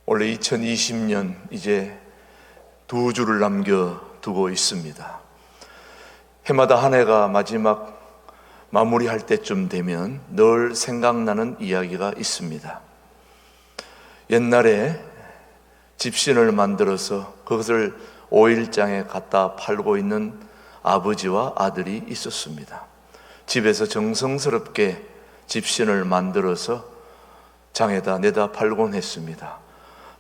원래 2020년 이제 2주를 남겨두고 있습니다. 해마다 한 해가 마지막 마무리할 때쯤 되면 늘 생각나는 이야기가 있습니다. 옛날에 집신을 만들어서 그것을 오일장에 갖다 팔고 있는 아버지와 아들이 있었습니다. 집에서 정성스럽게 집신을 만들어서 장에다 내다 팔곤 했습니다.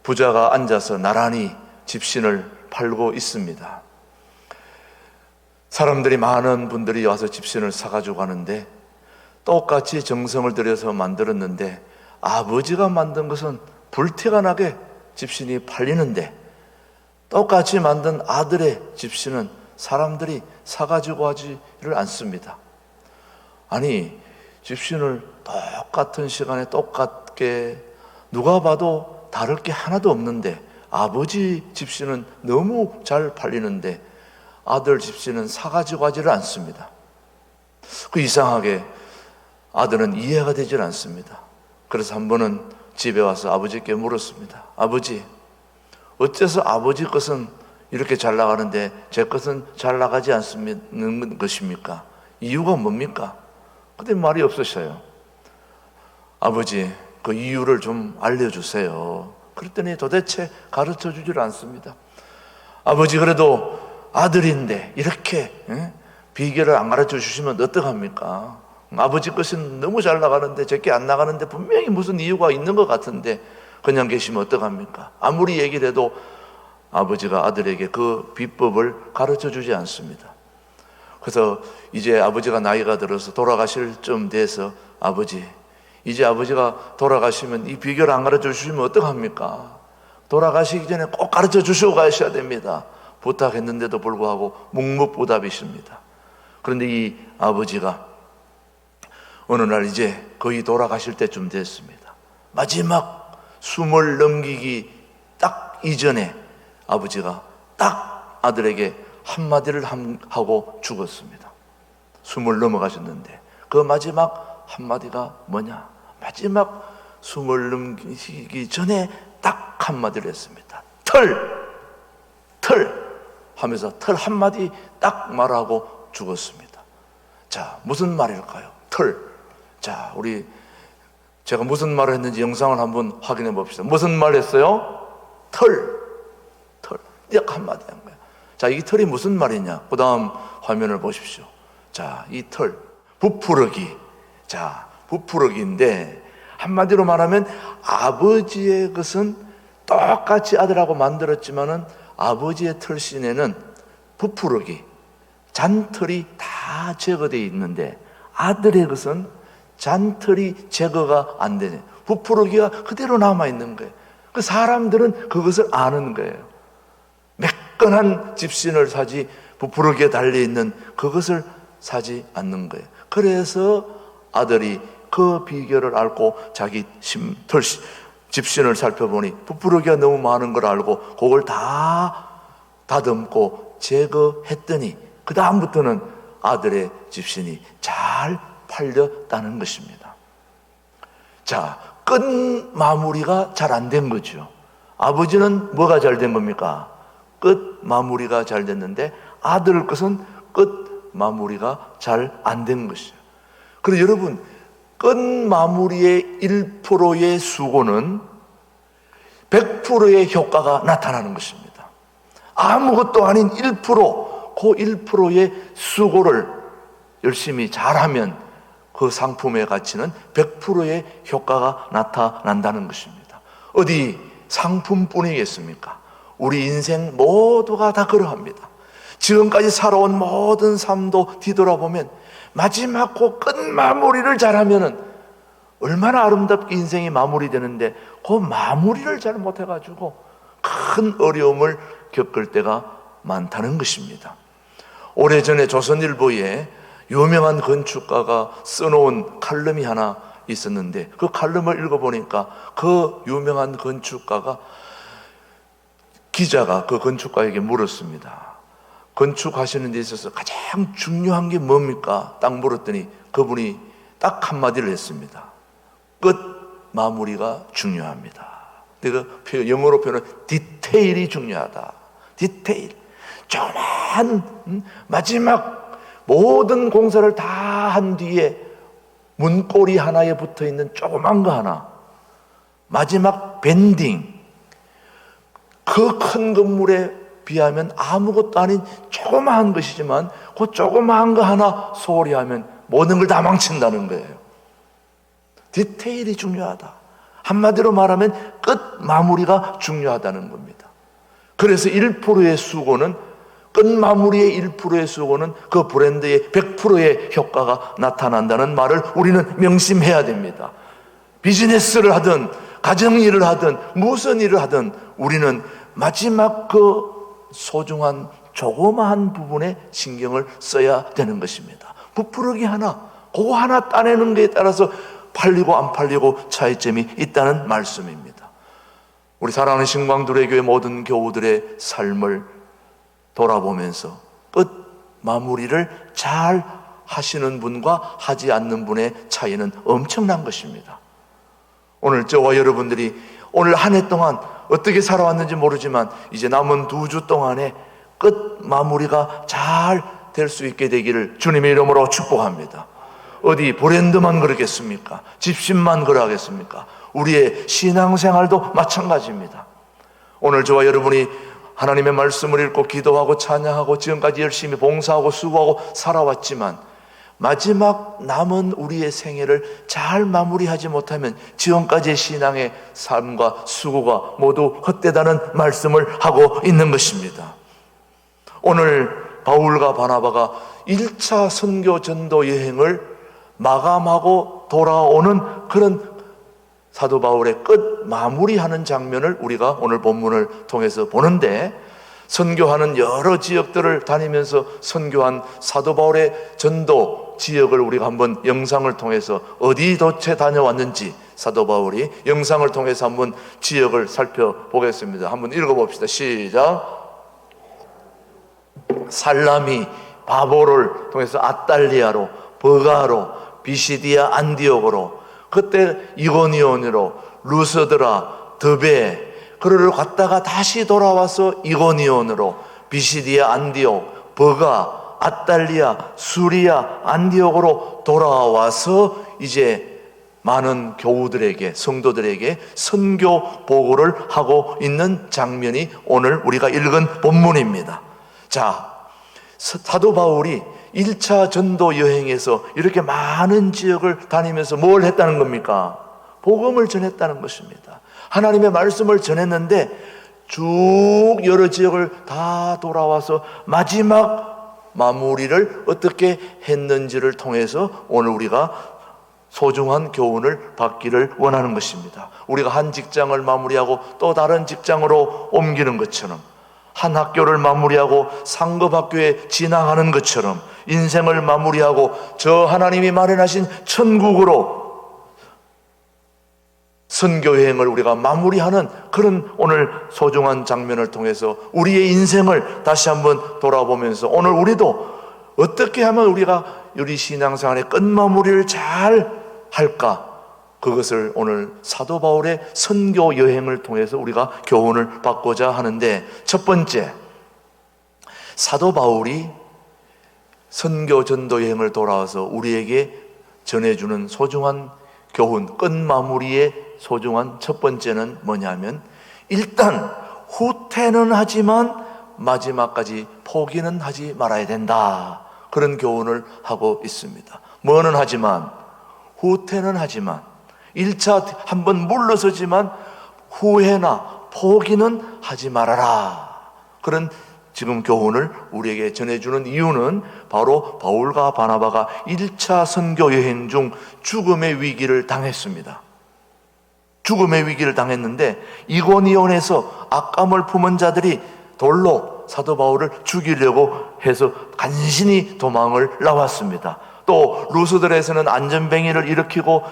부자가 앉아서 나란히 집신을 팔고 있습니다. 사람들이, 많은 분들이 와서 집신을 사가지고 가는데 똑같이 정성을 들여서 만들었는데 아버지가 만든 것은 불티가 나게 집신이 팔리는데 똑같이 만든 아들의 집신은 사람들이 사가지고 하지를 않습니다. 아니, 집신을 똑같은 시간에 똑같게 누가 봐도 다를 게 하나도 없는데 아버지 집신은 너무 잘 팔리는데 아들 집신은 사가지고 하지를 않습니다. 그 이상하게 아들은 이해가 되질 않습니다. 그래서 한 번은 집에 와서 아버지께 물었습니다. 아버지, 어째서 아버지 것은 이렇게 잘 나가는데 제 것은 잘 나가지 않는 것입니까? 이유가 뭡니까? 그때 말이 없으셔요. 아버지, 그 이유를 좀 알려주세요. 그랬더니 도대체 가르쳐 주질 않습니다. 아버지, 그래도 아들인데 이렇게 비결을 안 가르쳐 주시면 어떡합니까? 아버지 것은 너무 잘 나가는데 제게 안 나가는데 분명히 무슨 이유가 있는 것 같은데 그냥 계시면 어떡합니까? 아무리 얘기를 해도 아버지가 아들에게 그 비법을 가르쳐 주지 않습니다. 그래서 이제 아버지가 나이가 들어서 돌아가실 쯤 돼서 아버지, 이제 아버지가 돌아가시면 이 비결 안 가르쳐 주시면 어떡합니까? 돌아가시기 전에 꼭 가르쳐 주시고 가셔야 됩니다. 부탁했는데도 불구하고 묵묵부답이십니다. 그런데 이 아버지가 어느 날 이제 거의 돌아가실 때쯤 됐습니다. 마지막 숨을 넘기기 딱 이전에 아버지가 딱 아들에게 한마디를 하고 죽었습니다. 숨을 넘어가셨는데 그 마지막 한마디가 뭐냐? 마지막 숨을 넘기기 전에 딱 한마디를 했습니다. 털 하면서 털 한마디 딱 말하고 죽었습니다. 자, 무슨 말일까요? 털. 자, 제가 무슨 말을 했는지 영상을 한번 확인해 봅시다. 무슨 말 했어요? 털. 딱 한마디 한 거예요. 자, 이 털이 무슨 말이냐? 그 다음 화면을 보십시오. 자, 이 털. 부풀어기. 자, 부풀어기인데 한마디로 말하면 아버지의 것은 똑같이 아들하고 만들었지만은 아버지의 털신에는 부풀어기, 잔털이 다 제거되어 있는데 아들의 것은 잔털이 제거가 안 되네. 부풀어기가 그대로 남아있는 거예요. 그 사람들은 그것을 아는 거예요. 매끈한 집신을 사지 부풀어기에 달려있는 그것을 사지 않는 거예요. 그래서 아들이 그 비결을 알고 자기 집신을 살펴보니 부풀어기가 너무 많은 걸 알고 그걸 다 다듬고 제거했더니 그 다음부터는 아들의 집신이 잘 팔렸다는 것입니다. 자, 끝 마무리가 잘 안 된 거죠. 아버지는 뭐가 잘 된 겁니까? 끝 마무리가 잘 됐는데 아들 것은 끝 마무리가 잘 안 된 것이죠. 그래서 여러분, 끝 마무리의 1%의 수고는 100%의 효과가 나타나는 것입니다. 아무것도 아닌 1%, 그 1%의 수고를 열심히 잘하면 그 상품의 가치는 100%의 효과가 나타난다는 것입니다. 어디 상품뿐이겠습니까? 우리 인생 모두가 다 그러합니다. 지금까지 살아온 모든 삶도 뒤돌아보면 마지막 그 끝마무리를 잘하면은 얼마나 아름답게 인생이 마무리되는데 그 마무리를 잘 못해가지고 큰 어려움을 겪을 때가 많다는 것입니다. 오래전에 조선일보에 유명한 건축가가 써놓은 칼럼이 하나 있었는데 그 칼럼을 읽어보니까 그 유명한 건축가가, 기자가 그 건축가에게 물었습니다. 건축하시는 데 있어서 가장 중요한 게 뭡니까? 딱 물었더니 그분이 딱 한마디를 했습니다. 끝 마무리가 중요합니다. 영어로 표현은 디테일이 중요하다. 디테일. 조그만 마지막 모든 공사를 다 한 뒤에 문고리 하나에 붙어있는 조그만 거 하나, 마지막 밴딩, 그 큰 건물에 비하면 아무것도 아닌 조그마한 것이지만 그 조그마한 거 하나 소홀히 하면 모든 걸 다 망친다는 거예요. 디테일이 중요하다. 한마디로 말하면 끝 마무리가 중요하다는 겁니다. 그래서 1%의 수고는, 끝 마무리의 1%의 수고는 그 브랜드의 100%의 효과가 나타난다는 말을 우리는 명심해야 됩니다. 비즈니스를 하든 가정일을 하든 무슨 일을 하든 우리는 마지막 그 소중한 조그마한 부분에 신경을 써야 되는 것입니다. 부풀기 하나, 그거 하나 따내는 것에 따라서 팔리고 안 팔리고 차이점이 있다는 말씀입니다. 우리 사랑하는 신광두레 교회 모든 교우들의 삶을 돌아보면서 끝 마무리를 잘 하시는 분과 하지 않는 분의 차이는 엄청난 것입니다. 오늘 저와 여러분들이 오늘 한 해 동안 어떻게 살아왔는지 모르지만 이제 남은 2주 동안에 끝 마무리가 잘 될 수 있게 되기를 주님의 이름으로 축복합니다. 어디 브랜드만 그러겠습니까? 집신만 그러하겠습니까? 우리의 신앙생활도 마찬가지입니다. 오늘 저와 여러분이 하나님의 말씀을 읽고 기도하고 찬양하고 지금까지 열심히 봉사하고 수고하고 살아왔지만 마지막 남은 우리의 생애를 잘 마무리하지 못하면 지금까지의 신앙의 삶과 수고가 모두 헛되다는 말씀을 하고 있는 것입니다. 오늘 바울과 바나바가 1차 선교 전도 여행을 마감하고 돌아오는 그런 사도 바울의 끝 마무리하는 장면을 우리가 오늘 본문을 통해서 보는데, 선교하는 여러 지역들을 다니면서 선교한 사도 바울의 전도 지역을 우리가 한번 영상을 통해서 어디 도체 다녀왔는지 사도 바울이 영상을 통해서 한번 지역을 살펴보겠습니다. 한번 읽어봅시다. 시작. 살라미, 바보를 통해서 아달리아로, 버가로, 비시디아 안디옥으로, 그때 이고니온으로, 루스드라, 드베, 그를 갔다가 다시 돌아와서 이고니온으로, 비시디아 안디옥, 버가, 아달리아, 수리아, 안디옥으로 돌아와서 이제 많은 교우들에게, 성도들에게 선교 보고를 하고 있는 장면이 오늘 우리가 읽은 본문입니다. 자, 사도 바울이 1차 전도 여행에서 이렇게 많은 지역을 다니면서 뭘 했다는 겁니까? 복음을 전했다는 것입니다. 하나님의 말씀을 전했는데 쭉 여러 지역을 다 돌아와서 마지막 마무리를 어떻게 했는지를 통해서 오늘 우리가 소중한 교훈을 받기를 원하는 것입니다. 우리가 한 직장을 마무리하고 또 다른 직장으로 옮기는 것처럼, 한 학교를 마무리하고 상급학교에 진학하는 것처럼 인생을 마무리하고 저 하나님이 마련하신 천국으로 선교여행을 우리가 마무리하는 그런 오늘 소중한 장면을 통해서 우리의 인생을 다시 한번 돌아보면서 오늘 우리도 어떻게 하면 우리가 우리 신앙생활의 끝마무리를 잘 할까, 그것을 오늘 사도 바울의 선교 여행을 통해서 우리가 교훈을 받고자 하는데, 첫 번째, 사도 바울이 선교 전도 여행을 돌아와서 우리에게 전해주는 소중한 교훈, 끝마무리의 소중한 첫 번째는 뭐냐면, 일단 후퇴는 하지만 마지막까지 포기는 하지 말아야 된다, 그런 교훈을 하고 있습니다. 뭐는 하지만, 후퇴는 하지만, 1차 한번 물러서지만 후회나 포기는 하지 말아라, 그런 지금 교훈을 우리에게 전해주는 이유는 바로 바울과 바나바가 1차 선교 여행 중 죽음의 위기를 당했습니다. 죽음의 위기를 당했는데 이고니온에서 악감을 품은 자들이 돌로 사도 바울을 죽이려고 해서 간신히 도망을 나왔습니다. 또 루스드레에서는 안전뱅이를 일으키고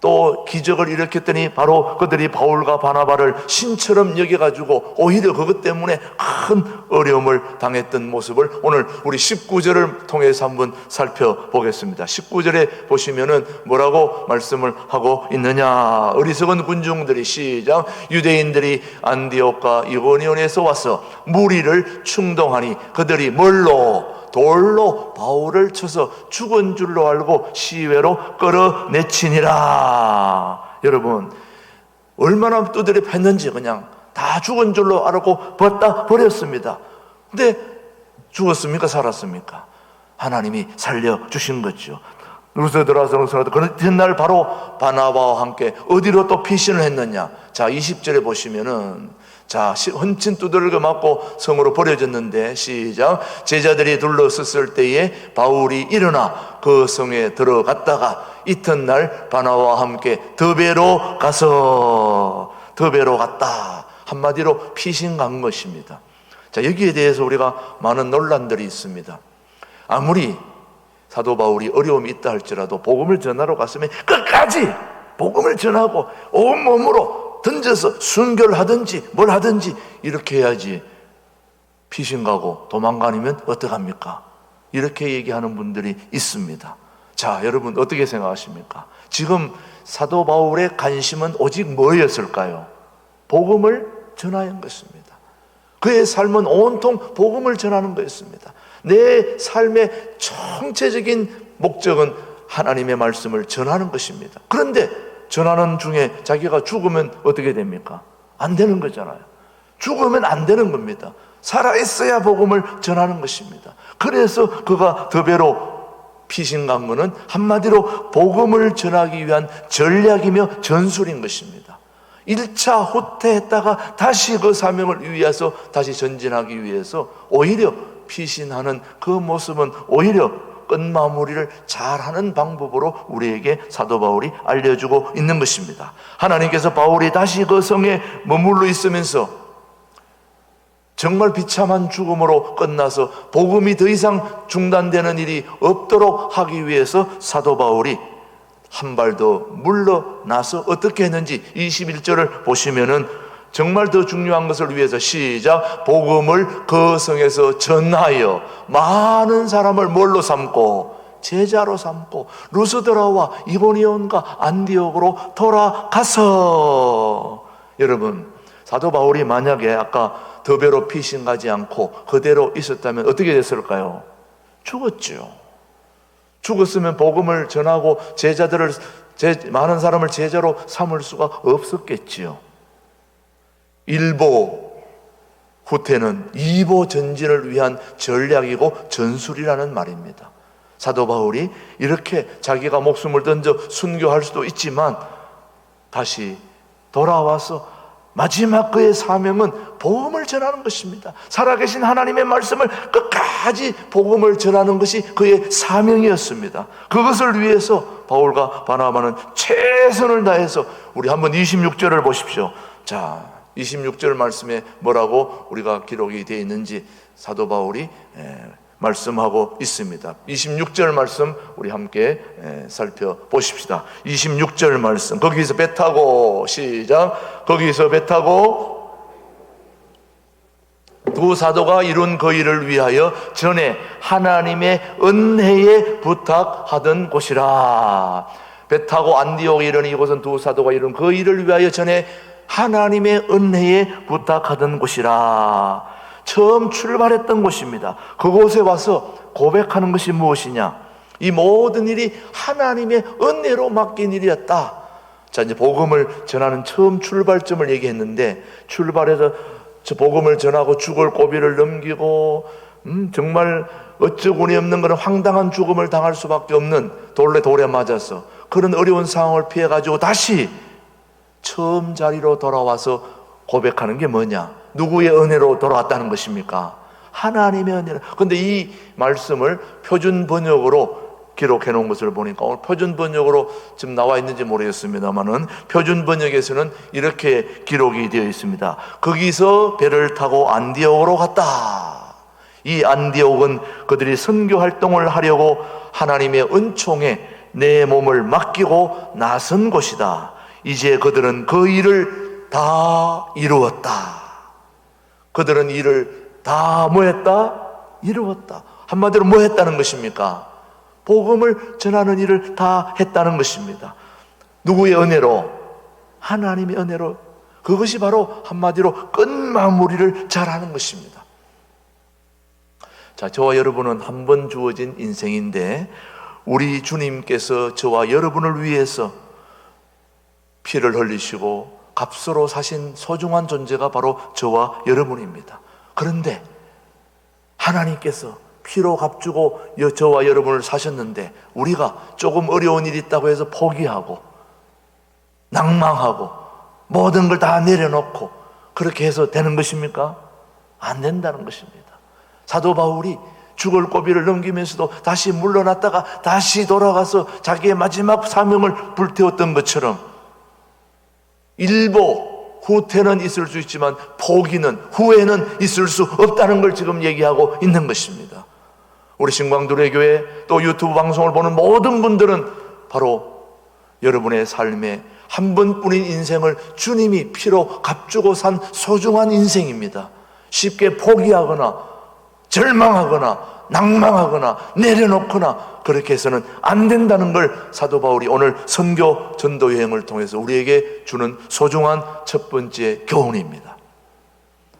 또 기적을 일으켰더니 바로 그들이 바울과 바나바를 신처럼 여겨가지고 오히려 그것 때문에 큰 어려움을 당했던 모습을 오늘 우리 19절을 통해서 한번 살펴보겠습니다. 19절에 보시면은 뭐라고 말씀을 하고 있느냐. 어리석은 군중들이, 시작, 유대인들이 안디옥과 이고니온에서 와서 무리를 충동하니 그들이 뭘로? 돌로 바울을 쳐서 죽은 줄로 알고 시외로 끌어내치니라. 여러분, 얼마나 두드려 팼는지 그냥 다 죽은 줄로 알고 벗다 버렸습니다. 근데 죽었습니까? 살았습니까? 하나님이 살려주신 거죠. 루스드라서 그 뒷날 바로 바나바와 함께 어디로 또 피신을 했느냐. 자, 20절에 보시면은, 자, 헌친 두들겨 맞고 성으로 버려졌는데, 시작, 제자들이 둘러섰을 때에 바울이 일어나 그 성에 들어갔다가 이튿날 바나바와 함께 더베로 가서, 더베로 갔다. 한마디로 피신 간 것입니다. 자, 여기에 대해서 우리가 많은 논란들이 있습니다. 아무리 사도 바울이 어려움이 있다 할지라도 복음을 전하러 갔으면 끝까지 복음을 전하고 온몸으로 던져서 순교를 하든지 뭘 하든지 이렇게 해야지, 피신 가고 도망가면 어떡합니까? 이렇게 얘기하는 분들이 있습니다. 자, 여러분 어떻게 생각하십니까? 지금 사도 바울의 관심은 오직 뭐였을까요? 복음을 전하는 것입니다. 그의 삶은 온통 복음을 전하는 것이었습니다. 내 삶의 총체적인 목적은 하나님의 말씀을 전하는 것입니다. 그런데 전하는 중에 자기가 죽으면 어떻게 됩니까? 안 되는 거잖아요. 죽으면 안 되는 겁니다. 살아있어야 복음을 전하는 것입니다. 그래서 그가 더베로 피신 간 거는 한마디로 복음을 전하기 위한 전략이며 전술인 것입니다. 1차 후퇴했다가 다시 그 사명을 위해서 다시 전진하기 위해서 오히려 피신하는 그 모습은 오히려 끝마무리를 잘하는 방법으로 우리에게 사도 바울이 알려주고 있는 것입니다. 하나님께서 바울이 다시 그 성에 머물러 있으면서 정말 비참한 죽음으로 끝나서 복음이 더 이상 중단되는 일이 없도록 하기 위해서 사도 바울이 한 발 더 물러나서 어떻게 했는지 21절을 보시면은 정말 더 중요한 것을 위해서, 시작, 복음을 그 성에서 전하여 많은 사람을 뭘로 삼고? 제자로 삼고 루스드라와 이고니온과 안디옥으로 돌아가서. 여러분, 사도 바울이 만약에 아까 더베로 피신 가지 않고 그대로 있었다면 어떻게 됐을까요? 죽었죠. 죽었으면 복음을 전하고 많은 사람을 제자로 삼을 수가 없었겠지요. 1보 후퇴는 2보 전진을 위한 전략이고 전술이라는 말입니다. 사도 바울이 이렇게 자기가 목숨을 던져 순교할 수도 있지만 다시 돌아와서 마지막 그의 사명은 복음을 전하는 것입니다. 살아계신 하나님의 말씀을 끝까지 복음을 전하는 것이 그의 사명이었습니다. 그것을 위해서 바울과 바나바는 최선을 다해서, 우리 한번 26절을 보십시오. 자, 26절 말씀에 뭐라고 우리가 기록이 되어 있는지 사도 바울이 말씀하고 있습니다. 26절 말씀 우리 함께 살펴보십시다. 26절 말씀, 거기서 배 타고, 시작, 거기서 배 타고 두 사도가 이룬 그 일을 위하여 전에 하나님의 은혜에 부탁하던 곳이라. 배 타고 안디옥에 이르니 이곳은 두 사도가 이룬 그 일을 위하여 전에 하나님의 은혜에 부탁하던 곳이라. 처음 출발했던 곳입니다. 그곳에 와서 고백하는 것이 무엇이냐? 이 모든 일이 하나님의 은혜로 맡긴 일이었다. 자, 이제 복음을 전하는 처음 출발점을 얘기했는데, 출발해서 저 복음을 전하고 죽을 고비를 넘기고 정말 어처구니 없는 그런 황당한 죽음을 당할 수밖에 없는, 돌에 맞아서 그런 어려운 상황을 피해가지고 다시 처음 자리로 돌아와서 고백하는 게 뭐냐? 누구의 은혜로 돌아왔다는 것입니까? 하나님의 은혜로. 그런데 이 말씀을 표준 번역으로 기록해 놓은 것을 보니까, 오늘 표준 번역으로 지금 나와 있는지 모르겠습니다만은 표준 번역에서는 이렇게 기록이 되어 있습니다. 거기서 배를 타고 안디옥으로 갔다. 이 안디옥은 그들이 선교 활동을 하려고 하나님의 은총에 내 몸을 맡기고 나선 곳이다. 이제 그들은 그 일을 다 이루었다. 그들은 일을 다 뭐 했다? 이루었다. 한마디로 뭐 했다는 것입니까? 복음을 전하는 일을 다 했다는 것입니다. 누구의 은혜로? 하나님의 은혜로. 그것이 바로 한마디로 끝마무리를 잘하는 것입니다. 자, 저와 여러분은 한 번 주어진 인생인데 우리 주님께서 저와 여러분을 위해서 피를 흘리시고 값으로 사신 소중한 존재가 바로 저와 여러분입니다. 그런데 하나님께서 피로 값주고 저와 여러분을 사셨는데 우리가 조금 어려운 일이 있다고 해서 포기하고 낭망하고 모든 걸 다 내려놓고 그렇게 해서 되는 것입니까? 안 된다는 것입니다. 사도 바울이 죽을 고비를 넘기면서도 다시 물러났다가 다시 돌아가서 자기의 마지막 사명을 불태웠던 것처럼 일보 후퇴는 있을 수 있지만 포기는, 후회는 있을 수 없다는 걸 지금 얘기하고 있는 것입니다. 우리 신광두레교회 또 유튜브 방송을 보는 모든 분들은 바로 여러분의 삶에 한 번뿐인 인생을 주님이 피로 값주고 산 소중한 인생입니다. 쉽게 포기하거나 절망하거나 낭망하거나 내려놓거나 그렇게 해서는 안 된다는 걸 사도 바울이 오늘 선교 전도 여행을 통해서 우리에게 주는 소중한 첫 번째 교훈입니다.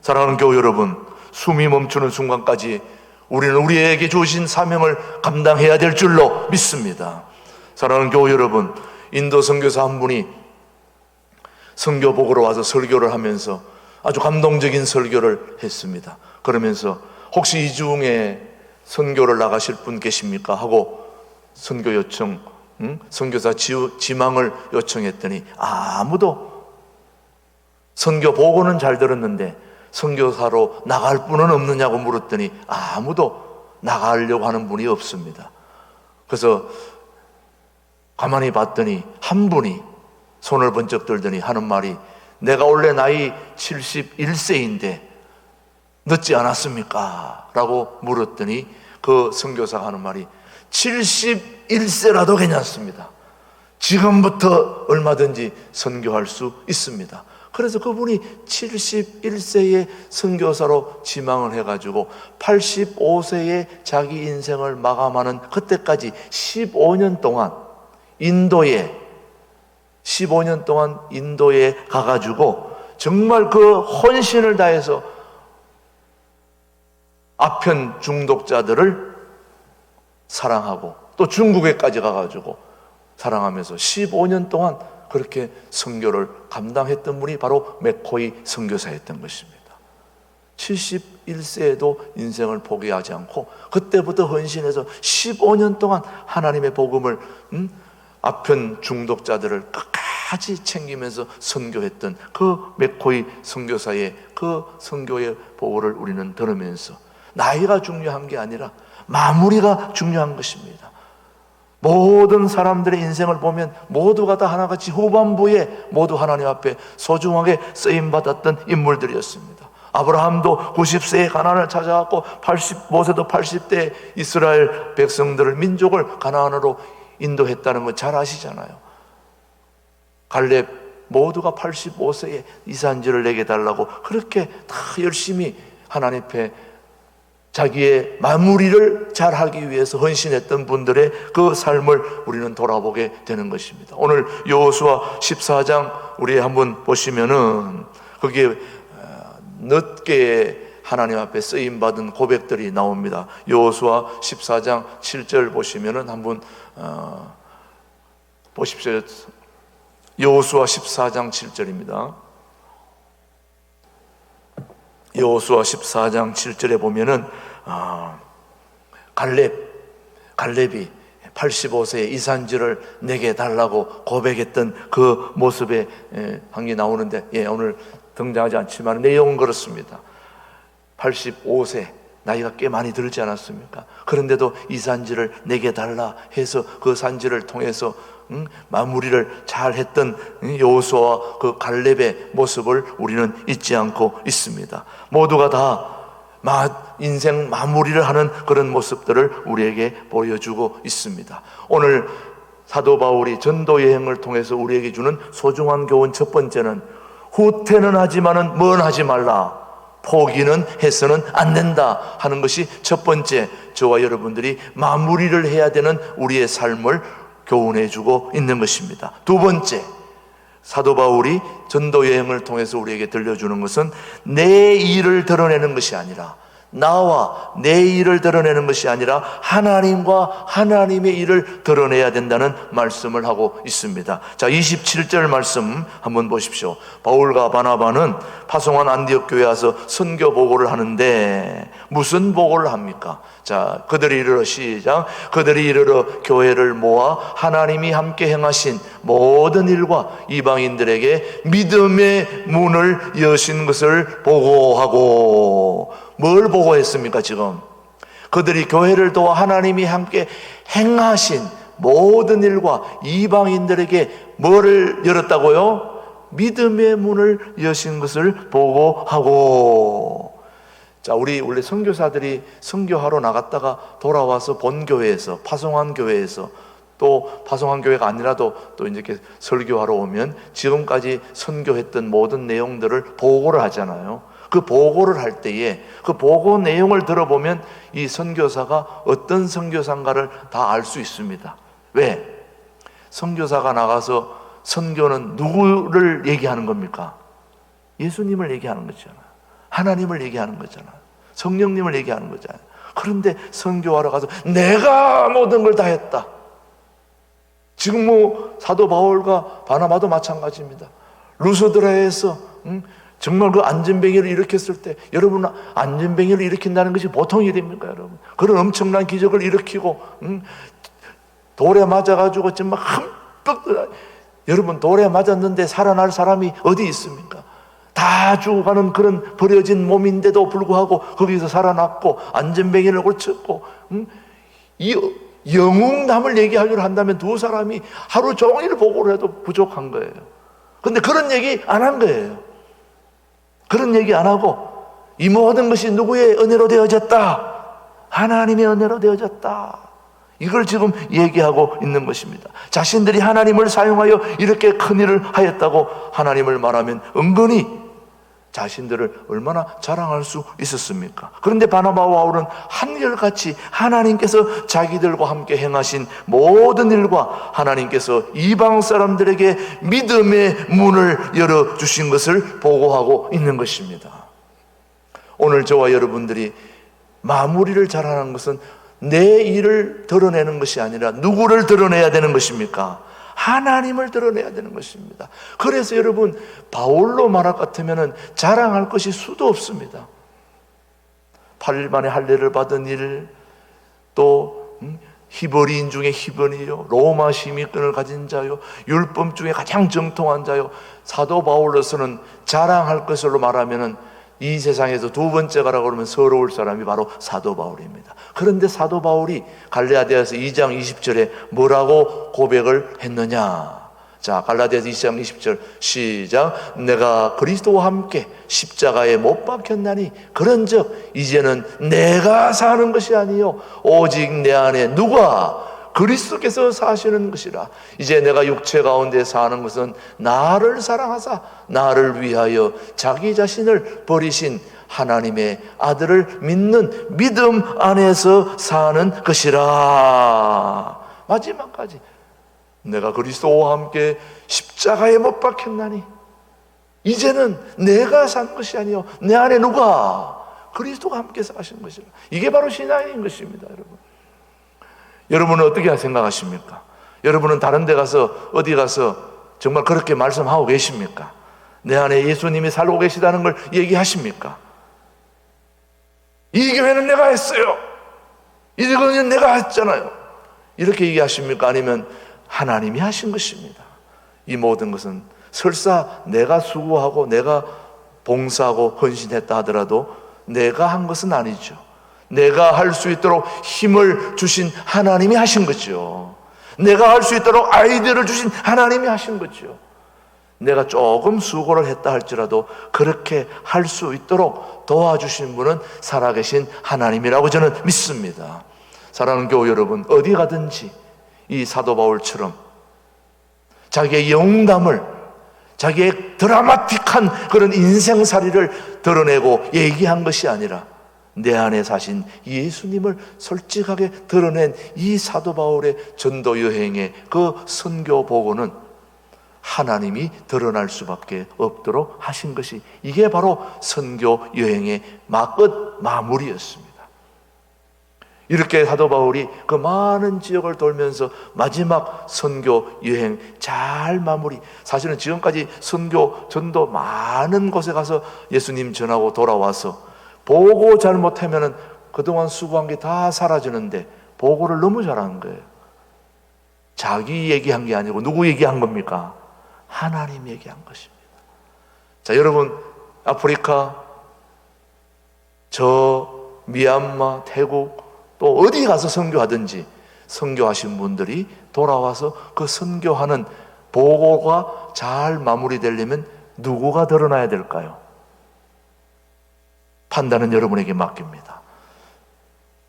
사랑하는 교우 여러분, 숨이 멈추는 순간까지 우리는 우리에게 주신 사명을 감당해야 될 줄로 믿습니다. 사랑하는 교우 여러분, 인도 선교사 한 분이 선교복으로 와서 설교를 하면서 아주 감동적인 설교를 했습니다. 그러면서 혹시 이 중에 선교를 나가실 분 계십니까? 하고 선교 요청, 선교사 지망을 요청했더니 아무도, 선교 보고는 잘 들었는데 선교사로 나갈 분은 없느냐고 물었더니 아무도 나가려고 하는 분이 없습니다. 그래서 가만히 봤더니 한 분이 손을 번쩍 들더니 하는 말이, 내가 원래 나이 71세인데 늦지 않았습니까? 라고 물었더니 그 선교사가 하는 말이 71세라도 괜찮습니다. 지금부터 얼마든지 선교할 수 있습니다. 그래서 그분이 71세의 선교사로 지망을 해가지고 85세의 자기 인생을 마감하는 그때까지 15년 동안 인도에 가가지고 정말 그 헌신을 다해서 아편 중독자들을 사랑하고 또 중국에까지 가가지고 사랑하면서 15년 동안 그렇게 선교를 감당했던 분이 바로 맥코이 선교사였던 것입니다. 71세에도 인생을 포기하지 않고 그때부터 헌신해서 15년 동안 하나님의 복음을 아편 중독자들을 끝까지 챙기면서 선교했던 그 맥코이 선교사의 그 선교의 보고를 우리는 들으면서 나이가 중요한 게 아니라 마무리가 중요한 것입니다. 모든 사람들의 인생을 보면 모두가 다 하나같이 후반부에 모두 하나님 앞에 소중하게 쓰임받았던 인물들이었습니다. 아브라함도 90세에 가나안을 찾아갔고 85세도 80대 이스라엘 백성들을, 민족을 가나안으로 인도했다는 거 잘 아시잖아요. 갈렙 모두가 85세에 이산지를 내게 달라고 그렇게 다 열심히 하나님 앞에 자기의 마무리를 잘하기 위해서 헌신했던 분들의 그 삶을 우리는 돌아보게 되는 것입니다. 오늘 여호수아 14장 우리 한번 보시면은 거기에 늦게 하나님 앞에 쓰임받은 고백들이 나옵니다. 여호수아 14장 7절 보시면은 한번 보십시오. 여호수아 14장 7절입니다. 여호수아 14장 7절에 보면은 갈렙이 85세에 이산지를 내게 달라고 고백했던 그 모습의 한 게 나오는데, 오늘 등장하지 않지만 내용은 그렇습니다. 85세, 나이가 꽤 많이 들지 않았습니까? 그런데도 이 산지를 내게 달라 해서 그 산지를 통해서 마무리를 잘 했던 여호수아와 그 갈렙의 모습을 우리는 잊지 않고 있습니다. 모두가 다 인생 마무리를 하는 그런 모습들을 우리에게 보여주고 있습니다. 오늘 사도 바울이 전도 여행을 통해서 우리에게 주는 소중한 교훈 첫 번째는 후퇴는 하지만은 뭔 하지 말라. 포기는 해서는 안 된다 하는 것이 첫 번째, 저와 여러분들이 마무리를 해야 되는 우리의 삶을 교훈해 주고 있는 것입니다. 두 번째, 사도 바울이 전도 여행을 통해서 우리에게 들려주는 것은 내 일을 드러내는 것이 아니라, 나와 내 일을 드러내는 것이 아니라 하나님과 하나님의 일을 드러내야 된다는 말씀을 하고 있습니다. 자, 27절 말씀 한번 보십시오. 바울과 바나바는 파송한 안디옥 교회에 와서 선교 보고를 하는데 무슨 보고를 합니까? 자, 그들이 이르러 시작. 그들이 이르러 교회를 모아 하나님이 함께 행하신 모든 일과 이방인들에게 믿음의 문을 여신 것을 보고하고, 뭘 보고했습니까? 지금 그들이 교회를 도와 하나님이 함께 행하신 모든 일과 이방인들에게 뭐를 열었다고요? 믿음의 문을 여신 것을 보고하고. 자, 우리 원래 선교사들이 선교하러 나갔다가 돌아와서 본 교회에서, 파송한 교회에서, 또 파송한 교회가 아니라도 또 이렇게 설교하러 오면 지금까지 선교했던 모든 내용들을 보고를 하잖아요. 그 보고를 할 때에 그 보고 내용을 들어보면 이 선교사가 어떤 선교사인가를 다 알 수 있습니다. 왜? 선교사가 나가서 선교는 누구를 얘기하는 겁니까? 예수님을 얘기하는 거잖아요. 하나님을 얘기하는 거잖아요. 성령님을 얘기하는 거잖아요. 그런데 선교하러 가서 내가 모든 걸 다 했다. 지금 뭐 사도 바울과 바나바도 마찬가지입니다. 루스드라에서 정말 그 안전뱅이를 일으켰을 때, 여러분, 안전뱅이를 일으킨다는 것이 보통 일입니까, 여러분? 그런 엄청난 기적을 일으키고, 돌에 맞아가지고 정말 흠뻑, 여러분, 돌에 맞았는데 살아날 사람이 어디 있습니까? 다 죽어가는 그런 버려진 몸인데도 불구하고 거기서 살아났고, 안전뱅이를 고쳤고, 이 영웅담을 얘기하기로 한다면 두 사람이 하루 종일 보고를 해도 부족한 거예요. 그런데 그런 얘기 안 한 거예요. 그런 얘기 안 하고 이 모든 것이 누구의 은혜로 되어졌다? 하나님의 은혜로 되어졌다. 이걸 지금 얘기하고 있는 것입니다. 자신들이 하나님을 사용하여 이렇게 큰 일을 하였다고 하나님을 말하면 은근히 자신들을 얼마나 자랑할 수 있었습니까? 그런데 바나바와 바울은 한결같이 하나님께서 자기들과 함께 행하신 모든 일과 하나님께서 이방 사람들에게 믿음의 문을 열어주신 것을 보고하고 있는 것입니다. 오늘 저와 여러분들이 마무리를 잘하는 것은 내 일을 드러내는 것이 아니라 누구를 드러내야 되는 것입니까? 하나님을 드러내야 되는 것입니다. 그래서 여러분, 바울로 말할 것 같으면 자랑할 것이 수도 없습니다. 8일 만에 할례를 받은 일, 또 히브리인 중에 히브리요, 로마 시민권을 가진 자요, 율법 중에 가장 정통한 자요. 사도 바울로서는 자랑할 것으로 말하면 이 세상에서 두 번째가라고 그러면 서러울 사람이 바로 사도 바울입니다. 그런데 사도 바울이 갈라디아서 2장 20절에 뭐라고 고백을 했느냐? 자, 갈라디아서 2장 20절 시작. 내가 그리스도와 함께 십자가에 못 박혔나니 그런즉 이제는 내가 사는 것이 아니요 오직 내 안에 누가? 그리스도께서 사시는 것이라. 이제 내가 육체 가운데 사는 것은 나를 사랑하사 나를 위하여 자기 자신을 버리신 하나님의 아들을 믿는 믿음 안에서 사는 것이라. 마지막까지 내가 그리스도와 함께 십자가에 못 박혔나니 이제는 내가 산 것이 아니요 내 안에 누가? 그리스도가 함께 사신 것이라. 이게 바로 신앙인 것입니다, 여러분. 여러분은 어떻게 생각하십니까? 여러분은 다른 데 가서 어디 가서 정말 그렇게 말씀하고 계십니까? 내 안에 예수님이 살고 계시다는 걸 얘기하십니까? 이 교회는 내가 했어요. 이거는 내가 했잖아요. 이렇게 얘기하십니까? 아니면 하나님이 하신 것입니다. 이 모든 것은 설사 내가 수고하고 내가 봉사하고 헌신했다 하더라도 내가 한 것은 아니죠. 내가 할 수 있도록 힘을 주신 하나님이 하신 거죠. 내가 할 수 있도록 아이디어를 주신 하나님이 하신 거죠. 내가 조금 수고를 했다 할지라도 그렇게 할 수 있도록 도와주신 분은 살아계신 하나님이라고 저는 믿습니다. 사랑하는 교우 여러분, 어디 가든지 이 사도 바울처럼 자기의 영담을, 자기의 드라마틱한 그런 인생살이를 드러내고 얘기한 것이 아니라 내 안에 사신 예수님을 솔직하게 드러낸 이 사도 바울의 전도 여행의 그 선교 보고는 하나님이 드러날 수밖에 없도록 하신 것이, 이게 바로 선교 여행의 끝 마무리였습니다. 이렇게 사도 바울이 그 많은 지역을 돌면서 마지막 선교 여행 잘 마무리, 사실은 지금까지 선교 전도 많은 곳에 가서 예수님 전하고 돌아와서 보고 잘못하면 그동안 수고한 게 다 사라지는데 보고를 너무 잘한 거예요. 자기 얘기한 게 아니고 누구 얘기한 겁니까? 하나님 얘기한 것입니다. 자, 여러분, 아프리카, 저 미얀마, 태국, 또 어디 가서 선교하든지 선교하신 분들이 돌아와서 그 선교하는 보고가 잘 마무리되려면 누구가 드러나야 될까요? 판단은 여러분에게 맡깁니다.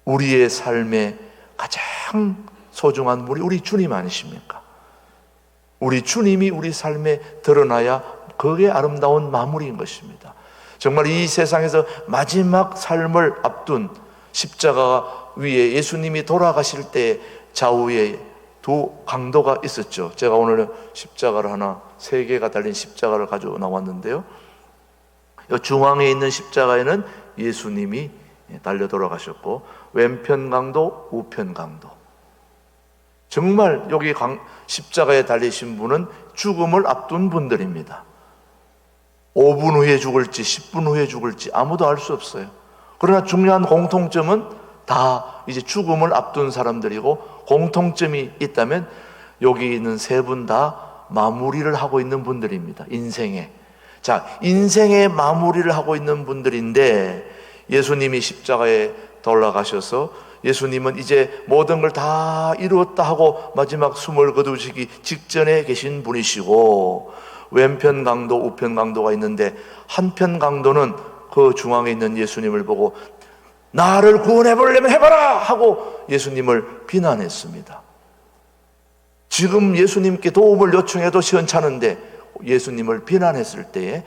우리의 삶의 가장 소중한 분이 우리 주님 아니십니까? 우리 주님이 우리 삶에 드러나야 그게 아름다운 마무리인 것입니다. 정말 이 세상에서 마지막 삶을 앞둔 십자가 위에 예수님이 돌아가실 때 좌우에 두 강도가 있었죠. 제가 오늘 십자가를 하나, 3개가 달린 십자가를 가지고 나왔는데요. 중앙에 있는 십자가에는 예수님이 달려 돌아가셨고, 왼편 강도, 우편 강도. 정말 여기 십자가에 달리신 분은 죽음을 앞둔 분들입니다. 5분 후에 죽을지 10분 후에 죽을지 아무도 알 수 없어요. 그러나 중요한 공통점은 다 이제 죽음을 앞둔 사람들이고, 공통점이 있다면 여기 있는 3분 다 마무리를 하고 있는 분들입니다. 인생에. 자, 인생의 마무리를 하고 있는 분들인데, 예수님이 십자가에 돌아가셔서 예수님은 이제 모든 걸 다 이루었다 하고 마지막 숨을 거두시기 직전에 계신 분이시고, 왼편 강도, 우편 강도가 있는데, 한편 강도는 그 중앙에 있는 예수님을 보고 나를 구원해 보려면 해봐라 하고 예수님을 비난했습니다. 지금 예수님께 도움을 요청해도 시원찮은데 예수님을 비난했을 때에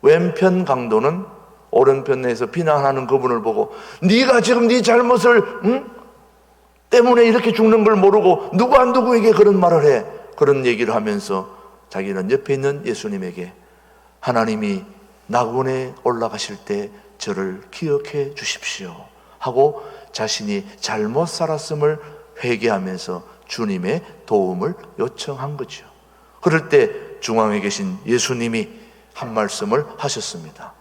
왼편 강도는 오른편에서 비난하는 그분을 보고, 네가 지금 네 잘못을 때문에 이렇게 죽는 걸 모르고 누가 누구에게 그런 말을 해, 그런 얘기를 하면서 자기는 옆에 있는 예수님에게 하나님이 낙원에 올라가실 때 저를 기억해 주십시오 하고 자신이 잘못 살았음을 회개하면서 주님의 도움을 요청한 거죠. 그럴 때 중앙에 계신 예수님이 한 말씀을 하셨습니다.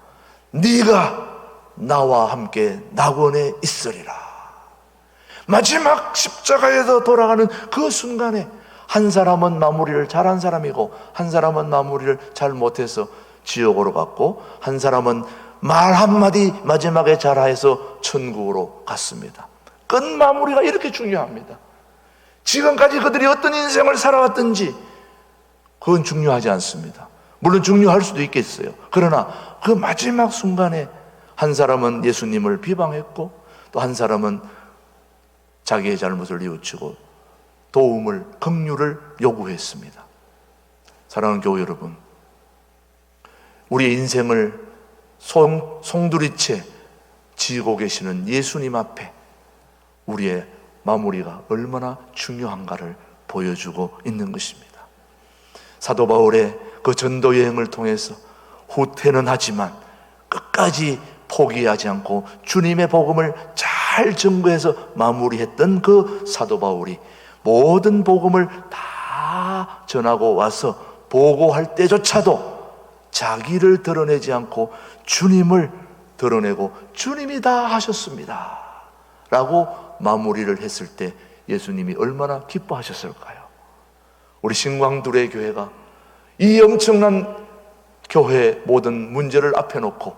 네가 나와 함께 낙원에 있으리라. 마지막 십자가에서 돌아가는 그 순간에 한 사람은 마무리를 잘한 사람이고, 한 사람은 마무리를 잘 못해서 지옥으로 갔고, 한 사람은 말 한마디 마지막에 잘해서 천국으로 갔습니다. 끝 마무리가 이렇게 중요합니다. 지금까지 그들이 어떤 인생을 살아왔든지 그건 중요하지 않습니다. 물론 중요할 수도 있겠어요. 그러나 그 마지막 순간에 한 사람은 예수님을 비방했고, 또 한 사람은 자기의 잘못을 뉘우치고 도움을, 긍휼을 요구했습니다. 사랑하는 교회 여러분, 우리의 인생을 송두리째 지고 계시는 예수님 앞에 우리의 마무리가 얼마나 중요한가를 보여주고 있는 것입니다. 사도 바울의 그 전도 여행을 통해서 후퇴는 하지만 끝까지 포기하지 않고 주님의 복음을 잘 증거해서 마무리했던 그 사도 바울이 모든 복음을 다 전하고 와서 보고할 때조차도 자기를 드러내지 않고 주님을 드러내고 주님이 다 하셨습니다 라고 마무리를 했을 때 예수님이 얼마나 기뻐하셨을까요? 우리 신광두레 교회가 이 엄청난 교회의 모든 문제를 앞에 놓고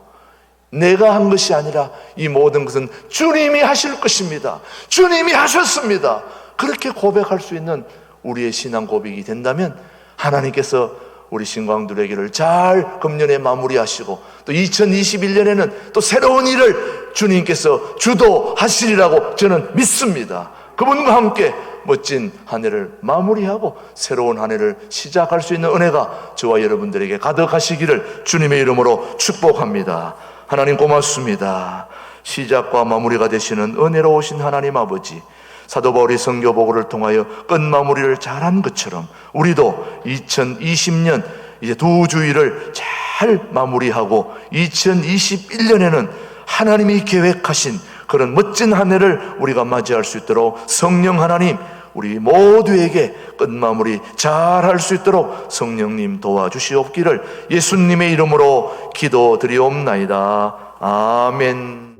내가 한 것이 아니라 이 모든 것은 주님이 하실 것입니다, 주님이 하셨습니다, 그렇게 고백할 수 있는 우리의 신앙 고백이 된다면 하나님께서 우리 신광두레교를 잘 금년에 마무리하시고 또 2021년에는 또 새로운 일을 주님께서 주도하시리라고 저는 믿습니다. 그분과 함께 멋진 한 해를 마무리하고 새로운 한 해를 시작할 수 있는 은혜가 저와 여러분들에게 가득하시기를 주님의 이름으로 축복합니다. 하나님 고맙습니다. 시작과 마무리가 되시는 은혜로우신 하나님 아버지, 사도 바울이 선교복음을 통하여 끝마무리를 잘한 것처럼 우리도 2020년 이제 두 주일을 잘 마무리하고 2021년에는 하나님이 계획하신 그런 멋진 한 해를 우리가 맞이할 수 있도록 성령 하나님, 우리 모두에게 끝마무리 잘할 수 있도록 성령님 도와주시옵기를 예수님의 이름으로 기도드리옵나이다. 아멘.